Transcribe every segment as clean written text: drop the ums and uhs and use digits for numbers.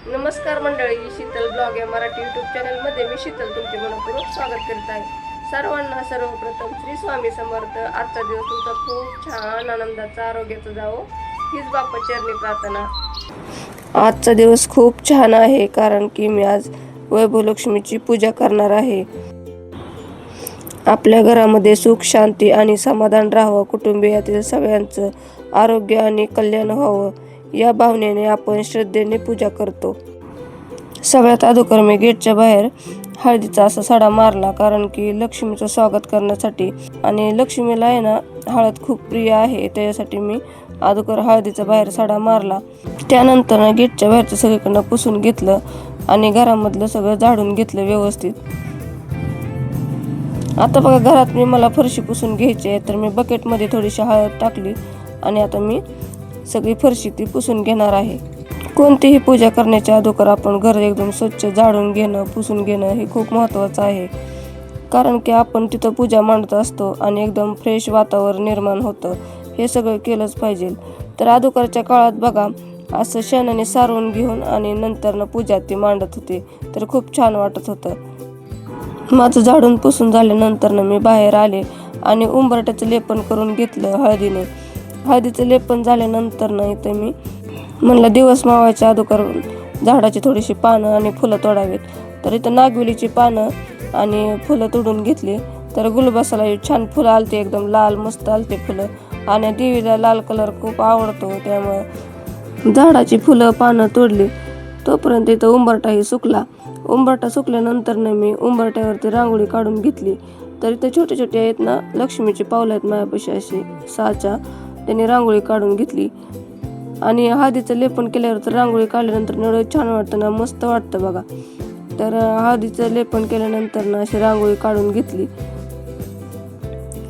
नमस्कार मंडळी, शीतल ब्लॉग या मराठी यूट्यूब चॅनलमध्ये मी शीतल तुमचे मनपूर्वक स्वागत करत आहे. सर्वांना सर्वप्रथम श्री स्वामी समर्थ. आजचा दिवस तुमचा खूप छान आनंदाचा आरोग्याचा जावो हीच बाप्पा चरणी प्रार्थना. आजचा दिवस खूप छान आहे कारण की मी आज वैभवलक्ष्मीची पूजा करणार आहे. आपल्या घरामध्ये सुख शांती आणि समाधान राहावं, कुटुंबियातील सगळ्यांचं आरोग्य आणि कल्याण व्हावं या भावनेने आपण श्रद्धेने पूजा करतो. सगळ्यात अगोदर मी गेटच्या बाहेर हळदीचा असा सडा मारला कारण की लक्ष्मीचं स्वागत करण्यासाठी, आणि लक्ष्मीला आहे ना हळद खूप प्रिय आहे, त्याच्यासाठी मी अगोदर हळदीचा बाहेर सडा मारला. त्यानंतर गेटच्या बाहेरचं सगळीकडनं पुसून घेतलं आणि घरामधलं सगळं झाडून घेतलं व्यवस्थित. आता बघा घरात मला फरशी पुसून घ्यायची आहे, तर मी बकेटमध्ये थोडीशी हळद टाकली आणि आता मी सगळी फरशी ती पुसून घेणार आहे. कोणतीही पूजा करण्याच्या अगोदर आपण घर एकदम स्वच्छ झाडून घेणं, पुसून घेणं हे खूप महत्त्वाचं आहे, कारण की आपण तिथं पूजा मांडत असतो आणि एकदम फ्रेश वातावरण निर्माण होतं. हे सगळं केलंच पाहिजे. तर अगोदरच्या काळात बघा असं शेणाने सारवून घेऊन आणि नंतर पूजा ती मांडत होते, तर खूप छान वाटत होतं. माझं झाडून पुसून झाल्यानंतर मी बाहेर आले आणि उंबरट्याचं लेपन करून घेतलं हळदीने. हळदीचं लेपन झाल्यानंतर इथं मी म्हणलं दिवस मावायच्या अगोदर झाडाची थोडीशी पानं आणि फुलं तोडावीत, तर इथं नागवेलीची पानं आणि फुलं तोडून घेतली. तर गुलबसाला छान फुलं आलते, एकदम लाल मस्त आलते फुलं, आणि देवीला लाल कलर खूप आवडतो, त्यामुळं झाडाची फुलं पानं तोडली. तोपर्यंत इथं उंबरटाही सुकला. उंबरटा सुकल्यानंतर मी उंबरट्यावरती रांगोळी काढून घेतली. तर इथं छोटे छोटे आहेत ना लक्ष्मीची पावलं आहेत माझ्यापाशी अशी 6च्या, त्यांनी रांगोळी काढून घेतली. आणि हळदीचं लेपन केल्यावर तर रांगोळी काढल्यानंतर एवढं छान वाटतं ना, मस्त वाटतं बघा. तर हळदीचं लेपन केल्यानंतर अशी रांगोळी काढून घेतली.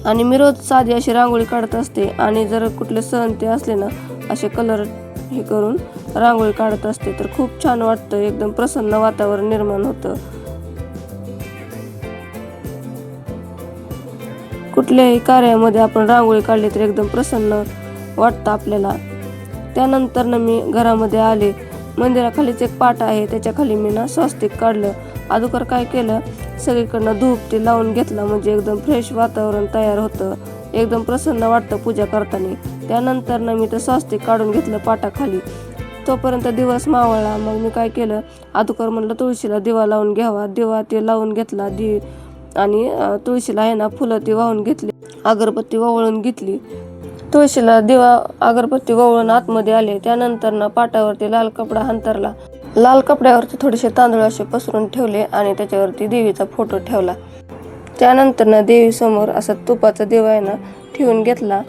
आणि मी रोज साधी अशी रांगोळी काढत असते, आणि जर कुठले सण ते असले ना असे कलर हे करून रांगोळी काढत असते, तर खूप छान वाटतं, एकदम प्रसन्न वातावरण निर्माण होतं. कुठल्याही कार्यामध्ये आपण रांगोळी काढली तर एकदम प्रसन्न वाटतं आपल्याला. त्यानंतर मी घरामध्ये आले. मंदिराखालीच एक पाट आहे, त्याच्या खाली मी स्वास्तिक काढलं. अगोदर काय केलं, सगळीकडनं धूप ते लावून घेतला, म्हणजे एकदम फ्रेश वातावरण तयार होतं, एकदम प्रसन्न वाटतं पूजा करताना. त्यानंतर मी तर स्वास्तिक काढून घेतलं पाटाखाली. तोपर्यंत दिवस मावळला. मग मी काय केलं, अगोदर म्हणलं तुळशीला दिवा लावून घ्यावा. दिवा ते लावून घेतला आणि तुळशीला आहे ना फुलं ती वाहून घेतली, अगरबत्ती वावळून घेतली. तुळशीला दिवा अगरबत्ती वावळून आतमध्ये आले. त्यानंतर पाटावरती लाल कपडा अंथरला. लाल कपड्यावरती थोडेसे तांदूळ असे पसरून ठेवले आणि त्याच्यावरती देवीचा फोटो ठेवला. त्यानंतर देवीसमोर असा तुपाचा दिवा आहे ना ठेवून घेतला.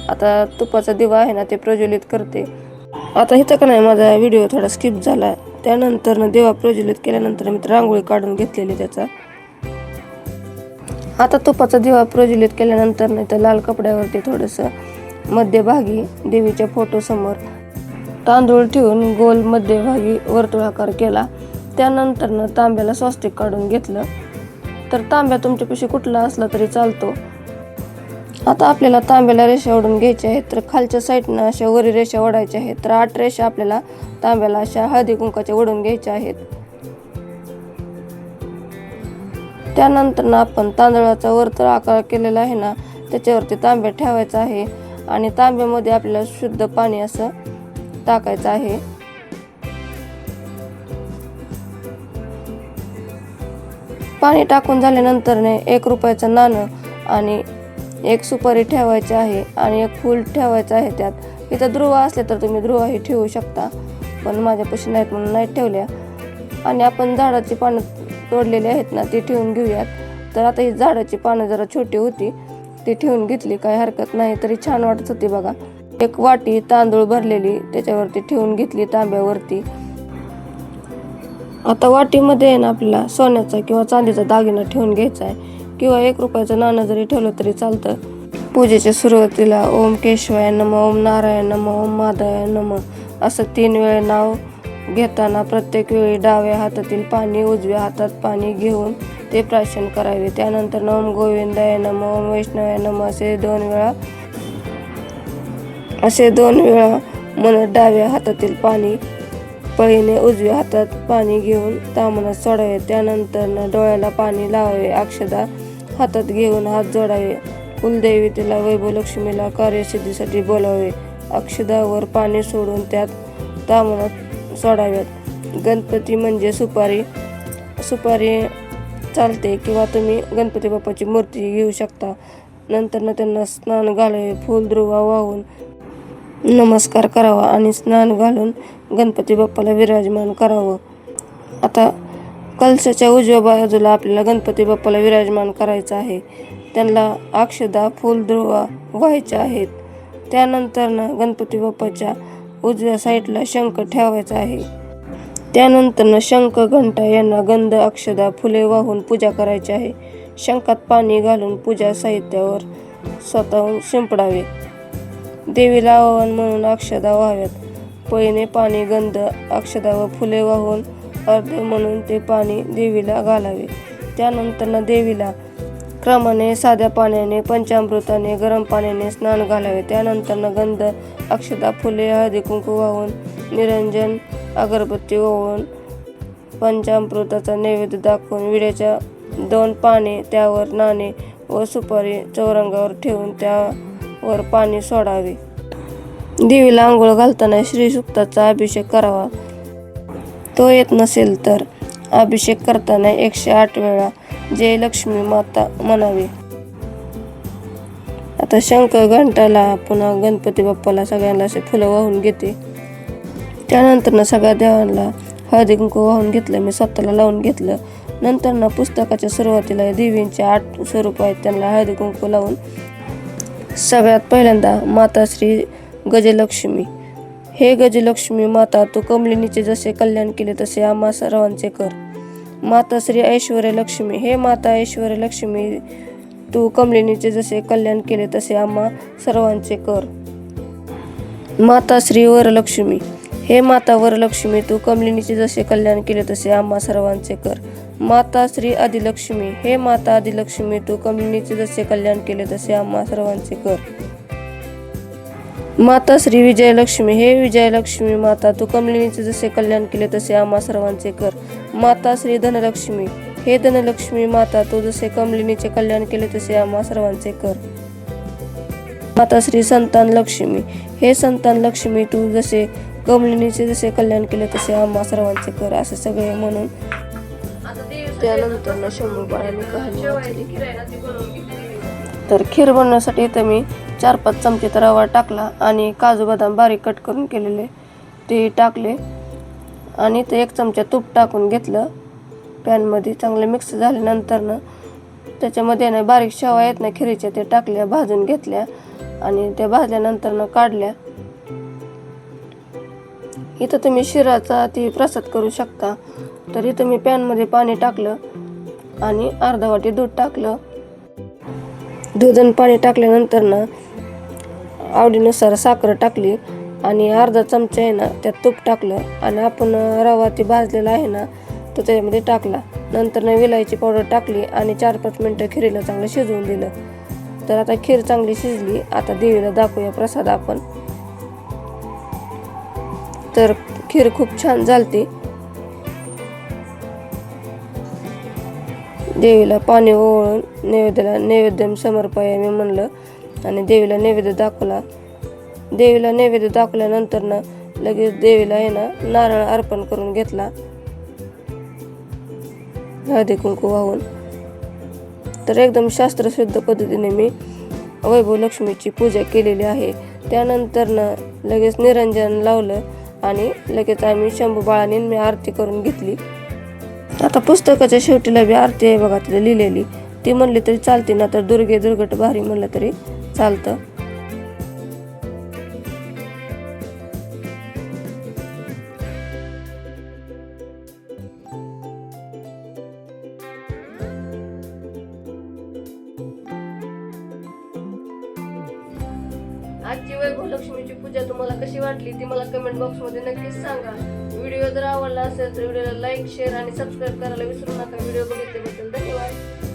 आता तुपाचा दिवा आहे ना ते प्रज्वलित करते. आता इथं का नाही माझा व्हिडिओ थोडा स्किप झाला. त्यानंतर दिवा प्रज्वलित केल्यानंतर मी रांगोळी काढून घेतलेली त्याचा. आता तुपाचा दिवा प्रज्वलित केल्यानंतर इथं लाल कपड्यावरती थोडंसं मध्यभागी देवीच्या फोटो समोर तांदूळ ठेवून गोल मध्यभागी वर्तुळाकार केला. त्यानंतर तांब्याला स्वास्तिक काढून घेतलं. तर तांब्या तुमच्यापाशी कुठला असला तरी चालतो. आता आपल्याला तांब्याला रेषा ओढून घ्यायच्या आहेत. तर खालच्या साईडनं अशा वरी रेषा ओढायच्या आहेत. तर 8 रेषा आपल्याला तांब्याला अशा हळदी कुंकाच्या ओढून घ्यायच्या आहेत. त्यानंतर आपण तांदळाचा वर्तुळ आकार केलेला आहे ना त्याच्यावरती तांब्या ठेवायचा आहे, आणि तांब्यामध्ये आपल्याला शुद्ध पाणी असं टाकायचं आहे. पाणी टाकून झाल्यानंतर 1 रुपयाचं नाणं आणि 1 सुपारी ठेवायची आहे आणि 1 फूल ठेवायचं आहे. त्यात इथं ध्रुवा असले तर तुम्ही ध्रुवाही ठेवू शकता, पण माझ्यापाशी नाहीत म्हणून नाही ठेवल्या. आणि आपण झाडाची पानं तोडलेली आहेत ना ती ठेवून घेऊयात. तर आता ही झाडाची पानं जरा छोटी होती, ती ठेवून घेतली, काही हरकत नाही, तरी छान वाटत होती बघा. 1 वाटी तांदूळ भरलेली त्याच्यावरती ठेवून घेतली तांब्यावरती. आता वाटीमध्ये आहे ना आपल्याला सोन्याचा किंवा चांदीचा दागिना ठेवून घ्यायचा आहे, किंवा 1 रुपयाचं नाणं जरी ठेवलं तरी चालतं. पूजेच्या सुरुवातीला ओम केशवाय नमः, ओम नारायण नमः, ओम माधवाय नमः असं 3 वेळ नाव घेताना प्रत्येक वेळी डाव्या हातातील पाणी उजव्या हातात पाणी घेऊन ते प्राशन करावे. त्यानंतर ओम गोविंदाय नमः, ओम वैष्णवाय नमः असे दोन वेळा म्हणत डाव्या हातातील पाणी पळीने उजव्या हातात पाणी घेऊन ताम्हणात सोडावे. त्यानंतर डोळ्याला पाणी लावावे. अक्षदा हातात घेऊन हात जोडावे. कुलदेवतेला वैभवलक्ष्मीला कार्यसिद्धीसाठी बोलावे. अक्षदावर पाणी सोडून त्यात ताम्हणात सोडाव्यात. गणपती म्हणजे सुपारी चालते, किंवा तुम्ही गणपती बाप्पाची मूर्ती घेऊ शकता. नंतर त्यांना स्नान घालावे. फूल दुर्वा वाहून नमस्कार करावा आणि स्नान घालून गणपती बाप्पाला विराजमान करावं. आता कलशाच्या उजव्या बाजूला आपल्याला गणपती बाप्पाला विराजमान करायचं आहे. त्यांना अक्षदा फूल दुर्वा व्हायच्या आहेत. त्यानंतर गणपती बाप्पाच्या उजव्या साईडला शंख ठेवायचा आहे. त्यानंतर शंख, घंटा यांना गंध, अक्षदा, फुले वाहून पूजा करायची आहे. शंखात पाणी घालून पूजा साहित्यावर स्वतःहून शिंपडावे. देवीला आवाहन म्हणून अक्षदा व्हाव्यात. पळीने पाणी, गंध, अक्षदा व फुले वाहून अर्धे म्हणून ते पाणी देवीला घालावे. त्यानंतर देवीला क्रमाने साध्या पाण्याने, पंचामृताने, गरम पाण्याने स्नान घालावे. त्यानंतर गंध, अक्षदा, फुले, हळदी कुंकू वाहून, निरंजन, अगरबत्ती वाहून, पंचामृताचा नैवेद्य दाखवून, विड्याच्या 2 पाने, त्यावर नाणे व सुपारी चौरंगावर ठेवून त्यावर पाणी सोडावे. देवीला आंघोळ घालताना श्रीसूक्ताचा अभिषेक करावा. तो येत नसेल तर अभिषेक करताना 108 वेळा जय लक्ष्मी माता म्हणावे. आता शंख, घंटाला पुन्हा गणपती बाप्पाला सगळ्यांना असे फुलं वाहून घेते. त्यानंतर सगळ्या देवांना हळदी कुंकू वाहून घेतलं. मी स्वतःला लावून घेतलं. नंतर पुस्तकाच्या सुरुवातीला देवींचे 8 स्वरूप आहेत, त्यांना हळदी कुंकू लावून सगळ्यात पहिल्यांदा माताश्री गजलक्ष्मी. हे गजलक्ष्मी माता, तू कमलिनीचे जसे कल्याण केले तसे आम्हा सर्वांचे कर. माताश्री ऐश्वर्यलक्ष्मी. हे माता ऐश्वर्यलक्ष्मी, तू कमलिनीचे जसे कल्याण केले तसे आम्हा सर्वांचे कर. माताश्री वरलक्ष्मी. हे माता वरलक्ष्मी, तू कमलिनीचे जसे कल्याण केले तसे आम्हा सर्वांचे कर. माता श्री आदिलक्ष्मी. हे माता आदिलक्ष्मी, तू कमलिनीचे जसे कल्याण केले तसे आम्हा सर्वांचे कर. माता श्री विजयलक्ष्मी. हे विजयलक्ष्मी माता, तू कमलिनीचे जसे कल्याण केले तसे आम्हा सर्वांचे कर. माता श्री धनलक्ष्मी. हे धनलक्ष्मी माता, तू जसे कमलिनीचे कल्याण केले तसे आम्हा सर्वांचे कर. माता श्री संतान लक्ष्मी. हे संतान लक्ष्मी, तू जसे कमलिनीचे जसे कल्याण केले तसे आम्हा सर्वांचे कर. असे सगळे म्हणून त्यानंतर शंभू बाळाने कहाणी वाचली. तर खीर बनवण्यासाठी इथं मी 4-5 चमचे रवा टाकला आणि काजू बदाम बारीक कट करून केलेले ते टाकले आणि ते 1 चमचा तूप टाकून घेतलं पॅनमध्ये. चांगले मिक्स झाल्यानंतर त्याच्यामध्ये बारीक शेवा आहेत खिरीच्या, ते टाकल्या, भाजून घेतल्या आणि त्या भाजल्यानंतर काढल्या. इथं तुम्ही शिराचा ती प्रसाद करू शकता. तर इथं मी पॅनमध्ये पाणी टाकलं आणि अर्धा वाटी दूध टाकलं. दूध आणि पाणी टाकल्यानंतर आवडीनुसार साखर टाकली आणि अर्धा चमचा त्यात तूप टाकलं आणि आपण रवा ती भाजलेला आहे तो त्याच्यामध्ये टाकला. नंतर विलायची पावडर टाकली आणि 4-5 मिनटं खिरीला चांगलं शिजवून दिलं. तर आता खीर चांगली शिजली. आता देवीला दाखवूया प्रसाद आपण. तर खीर खूप छान झालती. देवीला पाणी ओवाळून नैवेद्य समर्पयामी म्हणलं आणि देवीला नैवेद्य दाखवला. देवीला नैवेद्य दाखवल्यानंतर लगेच देवीला नारळ अर्पण करून घेतला हळदी कुंकू वाहून. तर एकदम शास्त्रशुद्ध पद्धतीने मी वैभवलक्ष्मीची पूजा केलेली आहे. त्यानंतर लगेच निरंजन लावलं आणि लगेच आम्ही शंभू बाळाने मी आरती करून घेतली. आता पुस्तकाच्या शेवटीला बी आरती आहे बघा तिथे लिहिलेली, ती म्हणली तरी चालते ना, तर दुर्गे दुर्गट भारी म्हणलं तरी चालतं. आजची वैभवलक्ष्मीची पूजा तुम्हाला कशी वाटली ती मला कमेंट बॉक्समध्ये नक्कीच सांगा. व्हिडिओ जर आवडला असेल तर व्हिडिओला लाईक, शेअर आणि सबस्क्राईब करायला विसरू नका. व्हिडिओ बघितल्याबद्दल धन्यवाद.